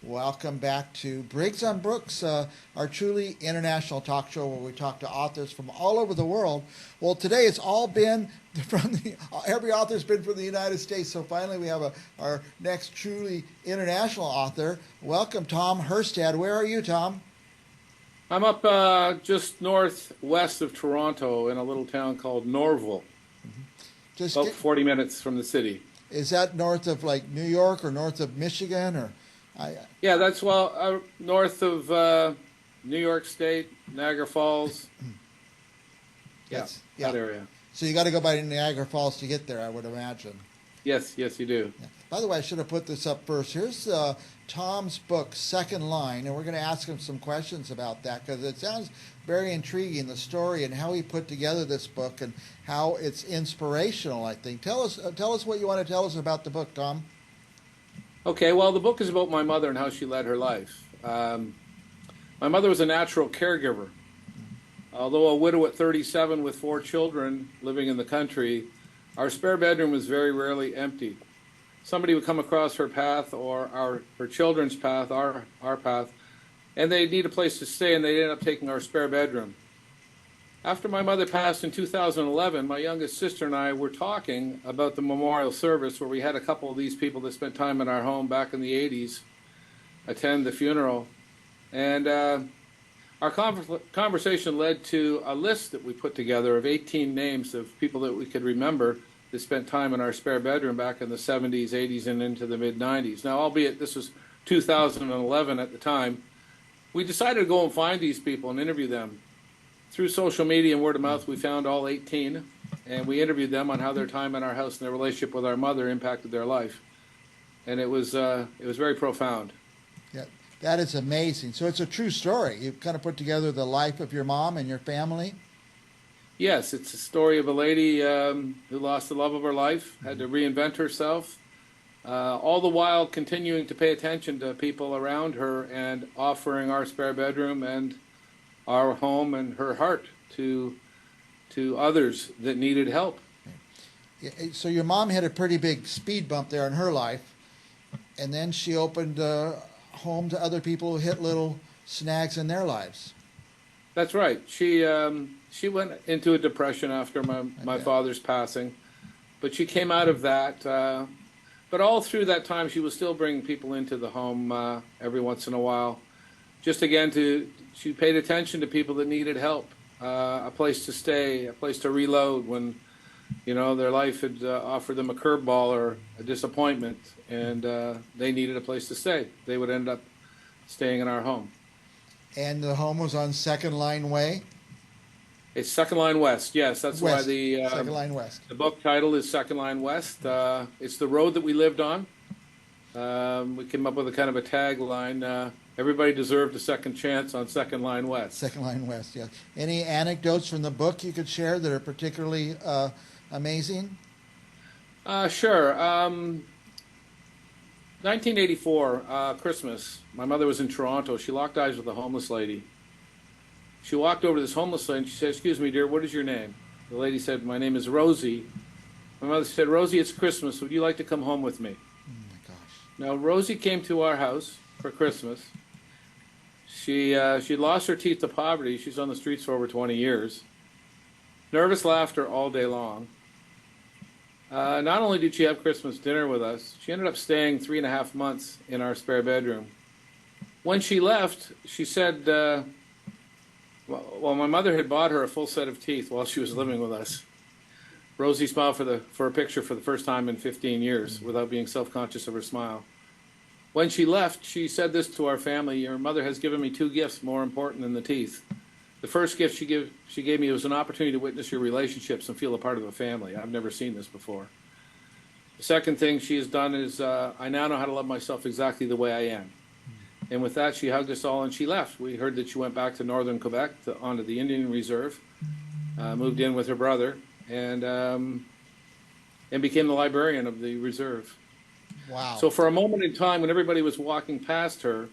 Welcome back to Briggs on Brooks, our truly international talk show where we talk to authors from all over the world. Well, today it's all been every author's been from the United States, so finally we have our next truly international author. Welcome, Tom Herstad. Where are you, Tom? I'm up just northwest of Toronto in a little town called Norville, about 40 minutes from the city. Is that north of like New York or north of Michigan or? Yeah, that's north of New York State, Niagara Falls. That area. So you got to go by Niagara Falls to get there, I would imagine. Yes, you do. Yeah. By the way, I should have put this up first. Here's Tom's book, Second Line, and we're going to ask him some questions about that because it sounds very intriguing, the story and how he put together this book and how it's inspirational, I think. Tell us what you want to tell us about the book, Tom. Okay, well, the book is about my mother and how she led her life. My mother was a natural caregiver. Although a widow at 37 with 4 children living in the country, our spare bedroom was very rarely empty. Somebody would come across her path or her children's path, our path, and they'd need a place to stay, and they'd end up taking our spare bedroom. After my mother passed in 2011, my youngest sister and I were talking about the memorial service where we had a couple of these people that spent time in our home back in the 80s attend the funeral. And our conversation led to a list that we put together of 18 names of people that we could remember that spent time in our spare bedroom back in the 70s, 80s, and into the mid-90s. Now, albeit this was 2011 at the time, we decided to go and find these people and interview them. Through social media and word of mouth, we found all 18, and we interviewed them on how their time in our house and their relationship with our mother impacted their life. And it was very profound. Yeah, that is amazing. So it's a true story. You've kind of put together the life of your mom and your family. Yes, it's a story of a lady who lost the love of her life, had to reinvent herself, all the while continuing to pay attention to people around her and offering our spare bedroom and our home and her heart to others that needed help. So your mom had a pretty big speed bump there in her life, and then she opened a home to other people who hit little snags in their lives. That's right. She went into a depression after my father's passing, but she came out of that. But all through that time, she was still bringing people into the home every once in a while. Just again, she paid attention to people that needed help, a place to stay, a place to reload when, their life had offered them a curveball or a disappointment, and they needed a place to stay. They would end up staying in our home. And the home was on Second Line Way? It's Second Line West, yes. That's West. Why the Second Line West. The book title is Second Line West. It's the road that we lived on. We came up with a kind of a tagline, everybody deserved a second chance on Second Line West. Second Line West, yeah. Any anecdotes from the book you could share that are particularly amazing? Sure. 1984, Christmas, my mother was in Toronto. She locked eyes with a homeless lady. She walked over to this homeless lady and she said, "Excuse me, dear, what is your name?" The lady said, "My name is Rosie." My mother said, "Rosie, it's Christmas. Would you like to come home with me?" Oh, my gosh. Now, Rosie came to our house for Christmas. She'd lost her teeth to poverty. She's on the streets for over 20 years. Nervous laughter all day long. Not only did she have Christmas dinner with us, she ended up staying 3.5 months in our spare bedroom. When she left, she said, well, my mother had bought her a full set of teeth while she was living with us. Rosie smiled for a picture for the first time in 15 years without being self-conscious of her smile. When she left, she said this to our family: "Your mother has given me 2 gifts more important than the teeth. The first gift she gave me was an opportunity to witness your relationships and feel a part of a family. I've never seen this before. The second thing she has done is I now know how to love myself exactly the way I am." And with that, she hugged us all and she left. We heard that she went back to northern Quebec, onto the Indian Reserve, moved in with her brother, and became the librarian of the reserve. Wow. So for a moment in time, when everybody was walking past her,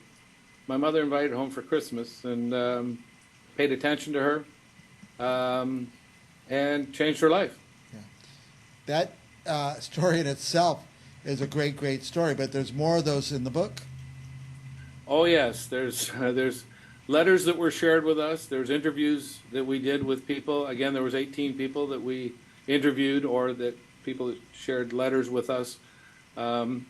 my mother invited her home for Christmas and paid attention to her and changed her life. Yeah. That story in itself is a great, great story, but there's more of those in the book. Oh yes, there's there's letters that were shared with us. There's interviews that we did with people. Again, there was 18 people that we interviewed, or that people that shared letters with us, um,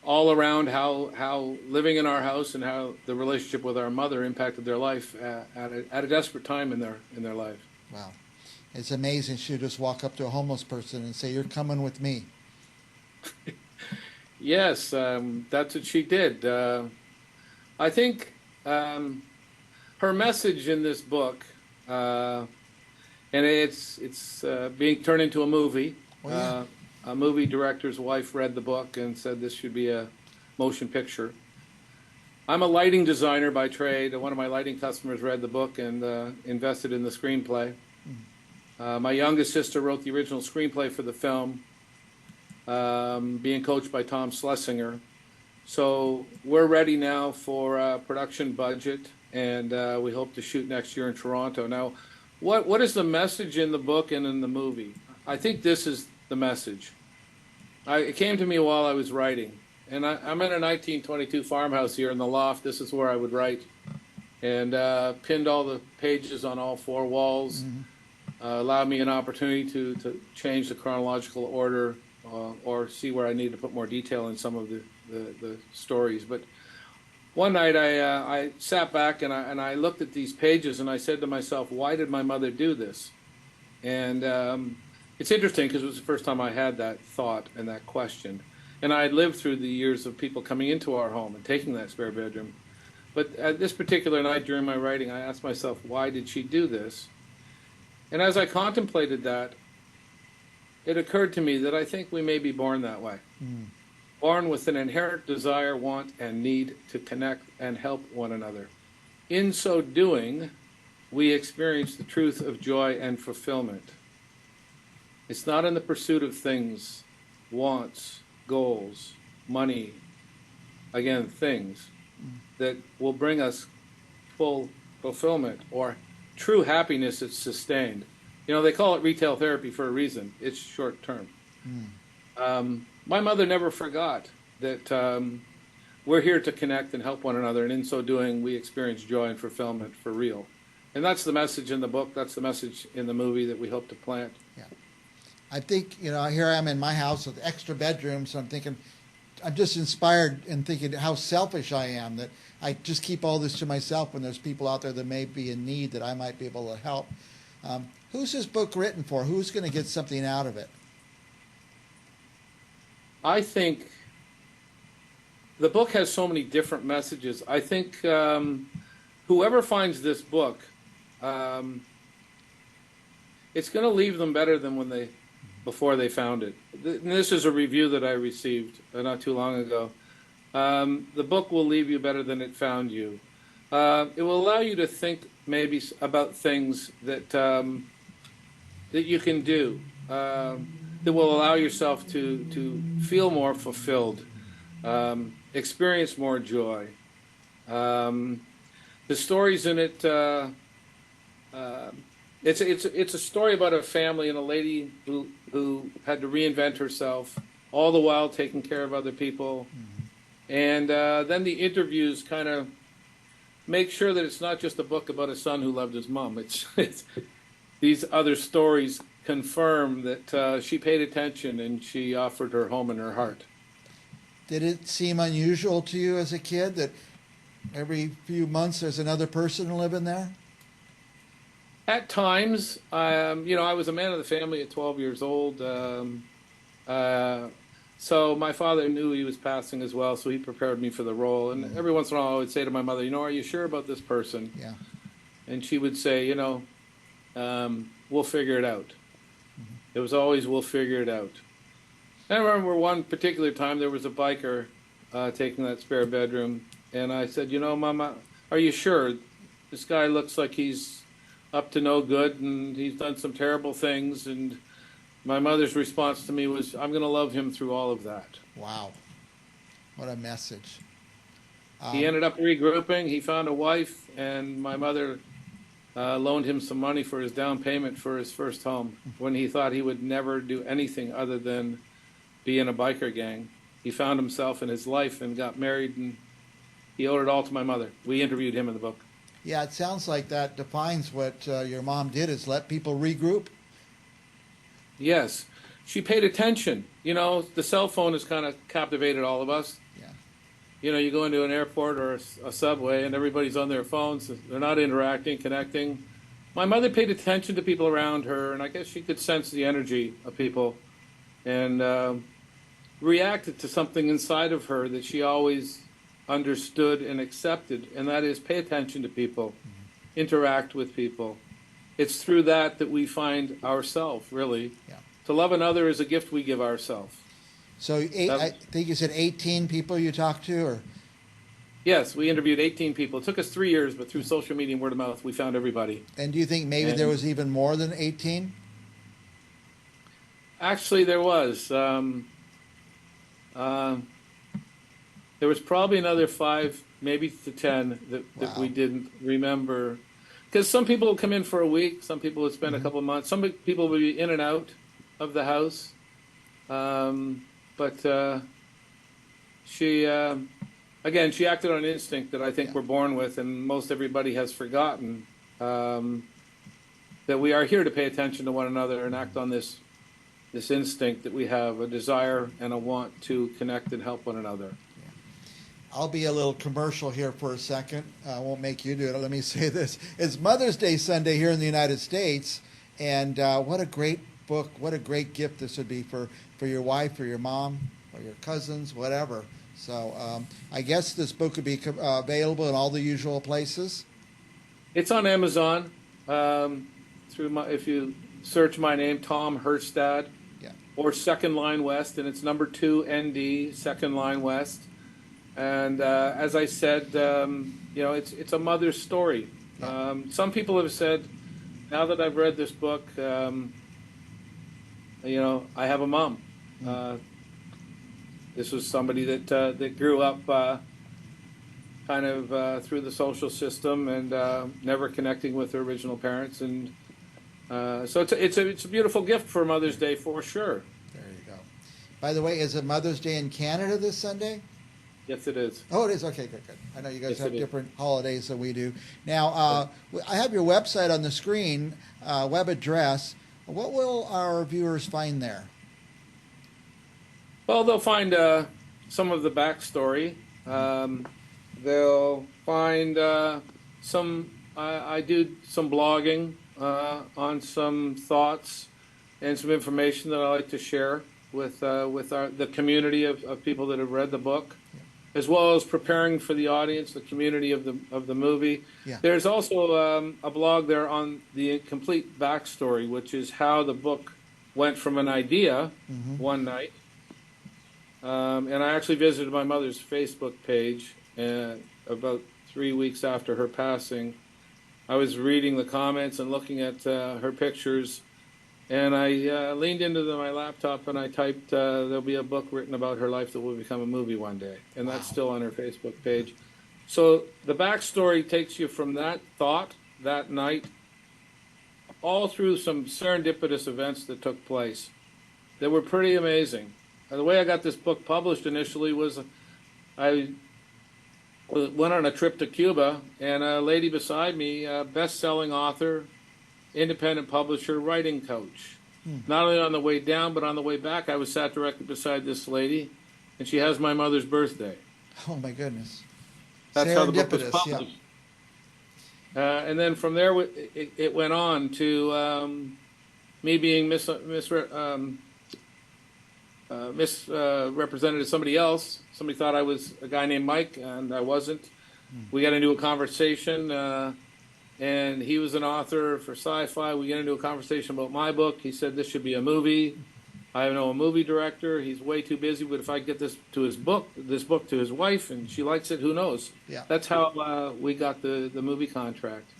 all around how living in our house and how the relationship with our mother impacted their life at a desperate time in their life. Wow. It's amazing. She'd just walk up to a homeless person and say, "You're coming with me." Yes, that's what she did. I think her message in this book, and it's being turned into a movie. Oh, yeah. A movie director's wife read the book and said this should be a motion picture. I'm a lighting designer by trade. One of my lighting customers read the book and invested in the screenplay. My youngest sister wrote the original screenplay for the film, being coached by Tom Schlesinger. So we're ready now for a production budget, and we hope to shoot next year in Toronto. Now, what is the message in the book and in the movie? I think this is the message. It came to me while I was writing, and I'm in a 1922 farmhouse here in the loft. This is where I would write, and pinned all the pages on all four walls. Allowed me an opportunity to change the chronological order, or see where I need to put more detail in some of the stories. But one night I sat back and I looked at these pages and I said to myself, why did my mother do this? And it's interesting because it was the first time I had that thought and that question. And I had lived through the years of people coming into our home and taking that spare bedroom. But at this particular night during my writing, I asked myself, why did she do this? And as I contemplated that, it occurred to me that I think we may be born that way. Born with an inherent desire, want, and need to connect and help one another. In so doing, we experience the truth of joy and fulfillment. It's not in the pursuit of things, wants, goals, money, again, things, that will bring us full fulfillment or true happiness that's sustained. You know, they call it retail therapy for a reason. It's short term. My mother never forgot that we're here to connect and help one another, and in so doing, we experience joy and fulfillment for real. And that's the message in the book. That's the message in the movie that we hope to plant. Yeah. I think, you know, here I am in my house with extra bedrooms, so I'm thinking, I'm just inspired and thinking how selfish I am, that I just keep all this to myself when there's people out there that may be in need that I might be able to help. Who's this book written for? Who's going to get something out of it? I think the book has so many different messages. I think whoever finds this book, it's going to leave them better than before they found it. This is a review that I received not too long ago. The book will leave you better than it found you. It will allow you to think maybe about things that that you can do, that will allow yourself to feel more fulfilled, experience more joy. The stories in it, it's a story about a family and a lady who had to reinvent herself, all the while taking care of other people. And then the interviews kind of make sure that it's not just a book about a son who loved his mom. It's these other stories confirm that she paid attention and she offered her home and her heart. Did it seem unusual to you as a kid that every few months there's another person living there? At times, you know, I was a man of the family at 12 years old. So my father knew he was passing as well, so he prepared me for the role. And every once in a while I would say to my mother, you know, are you sure about this person? Yeah. And she would say, you know, we'll figure it out. It was always, we'll figure it out. I remember one particular time there was a biker taking that spare bedroom, and I said, you know, Mama, are you sure? This guy looks like he's up to no good, and he's done some terrible things. And my mother's response to me was, I'm going to love him through all of that. Wow. What a message. He ended up regrouping. He found a wife, and my mother loaned him some money for his down payment for his first home when he thought he would never do anything other than be in a biker gang. He found himself in his life and got married and He owed it all to my mother. We interviewed him in the book. Yeah, it sounds like that defines what your mom did, is let people regroup. Yes, she paid attention. You know, the cell phone has kind of captivated all of us. Yeah. You know, you go into an airport or a subway and everybody's on their phones. They're not interacting, connecting. My mother paid attention to people around her, and I guess she could sense the energy of people and reacted to something inside of her that she always understood and accepted, and that is pay attention to people, interact with people. It's through that that we find ourselves, really. Yeah. To love another is a gift we give ourselves. So I think you said 18 people you talked to, or? Yes, we interviewed 18 people. It took us 3 years, but through social media and word of mouth, we found everybody. And do you think maybe there was even more than 18? Actually, there was. There was probably another 5, maybe to 10 that we didn't remember. Because some people would come in for a week, some people would spend a couple of months, some people would be in and out of the house. But she, again, she acted on instinct that I think we're born with, and most everybody has forgotten that we are here to pay attention to one another and act on this instinct that we have, a desire and a want to connect and help one another. I'll be a little commercial here for a second. I won't make you do it. Let me say this. It's Mother's Day Sunday here in the United States, and what a great book, what a great gift this would be for your wife or your mom or your cousins, whatever. So I guess this book would be available in all the usual places. It's on Amazon. If you search my name, Tom Herstad, or Second Line West, and it's number 2 ND, Second Line West. And as I said, it's a mother's story. Some people have said, now that I've read this book, I have a mom. This was somebody that grew up kind of through the social system and never connecting with her original parents, and so it's a beautiful gift for Mother's Day for sure. There you go. By the way, is it Mother's Day in Canada this Sunday? Yes, it is. Oh, it is? Okay, good. I know you guys have different holidays than we do. Now, I have your website on the screen, web address. What will our viewers find there? Well, they'll find some of the backstory. They'll find I do some blogging on some thoughts and some information that I like to share with the community of people that have read the book, as well as preparing for the audience, the community of the movie. Yeah. There's also a blog there on the complete backstory, which is how the book went from an idea one night. And I actually visited my mother's Facebook page about 3 weeks after her passing. I was reading the comments and looking at her pictures, and I leaned into my laptop and I typed, there'll be a book written about her life that will become a movie one day. And that's still on her Facebook page. So the backstory takes you from that thought, that night, all through some serendipitous events that took place that were pretty amazing. The way I got this book published initially was I went on a trip to Cuba, and a lady beside me, a best-selling author, independent publisher, writing coach. Not only on the way down, but on the way back, I was sat directly beside this lady, and she has my mother's birthday. Oh, my goodness. That's how the book was published. Yeah. And then from there, it went on to me being misrepresented as somebody else. Somebody thought I was a guy named Mike, and I wasn't. We got into a conversation, and he was an author for sci-fi. We got into a conversation about my book. He said this should be a movie. I know a movie director. He's way too busy, but if I get this book to his wife, and she likes it, who knows? Yeah. That's how we got the movie contract.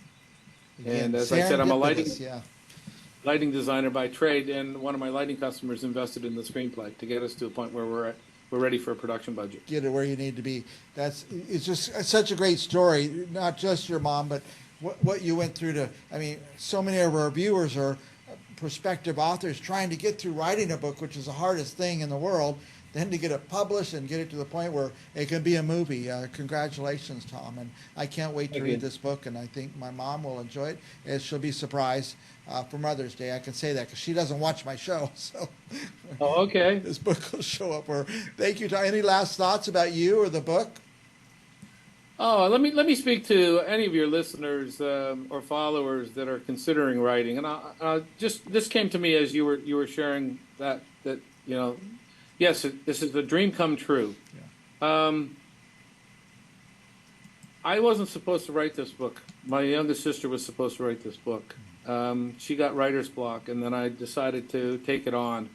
Again, and as I said, I'm a lighting designer by trade, and one of my lighting customers invested in the screenplay to get us to a point where we're ready for a production budget. Get it where you need to be. It's just such a great story, not just your mom, but what you went through so many of our viewers are prospective authors trying to get through writing a book, which is the hardest thing in the world. then to get it published and get it to the point where it can be a movie. Congratulations, Tom. And I can't wait to Thank read you. this book, and I think my mom will enjoy it. And she'll be surprised for Mother's Day. I can say that because she doesn't watch my show. So Oh, okay. this book will show up for her. Thank you, Tom. Any last thoughts about you or the book? Oh, let me speak to any of your listeners or followers that are considering writing. And just this came to me as you were sharing that yes, this is a dream come true. Yeah. I wasn't supposed to write this book. My youngest sister was supposed to write this book. She got writer's block, and then I decided to take it on.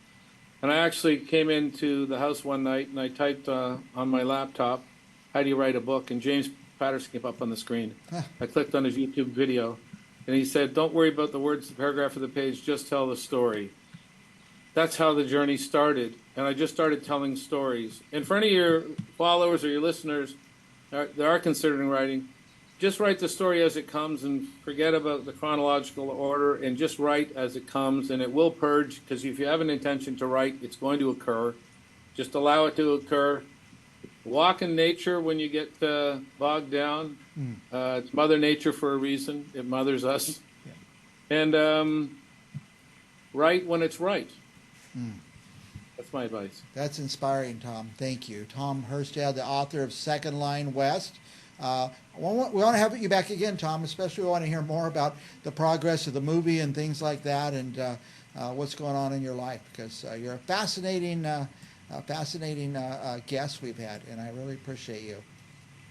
And I actually came into the house one night and I typed on my laptop, "How do you write a book?" And James Patterson came up on the screen. I clicked on his YouTube video, and he said, "Don't worry about the words, the paragraph, or the page. Just tell the story." That's how the journey started, and I just started telling stories. And for any of your followers or your listeners that are considering writing, just write the story as it comes and forget about the chronological order and just write as it comes, and it will purge, because if you have an intention to write, it's going to occur. Just allow it to occur. Walk in nature when you get bogged down. It's Mother Nature for a reason. It mothers us. Yeah. And write when it's right. That's my advice. That's inspiring, Tom. Thank you. Tom Herstad, the author of Second Line West. We want to have you back again, Tom, especially we want to hear more about the progress of the movie and things like that, and what's going on in your life, because you're a fascinating guest we've had, and I really appreciate you.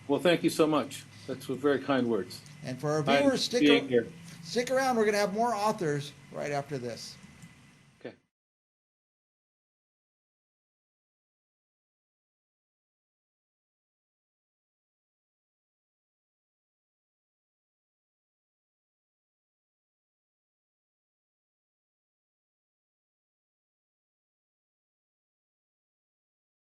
Well, thank you so much. That's very kind words. And for our viewers, stick around. We're going to have more authors right after this.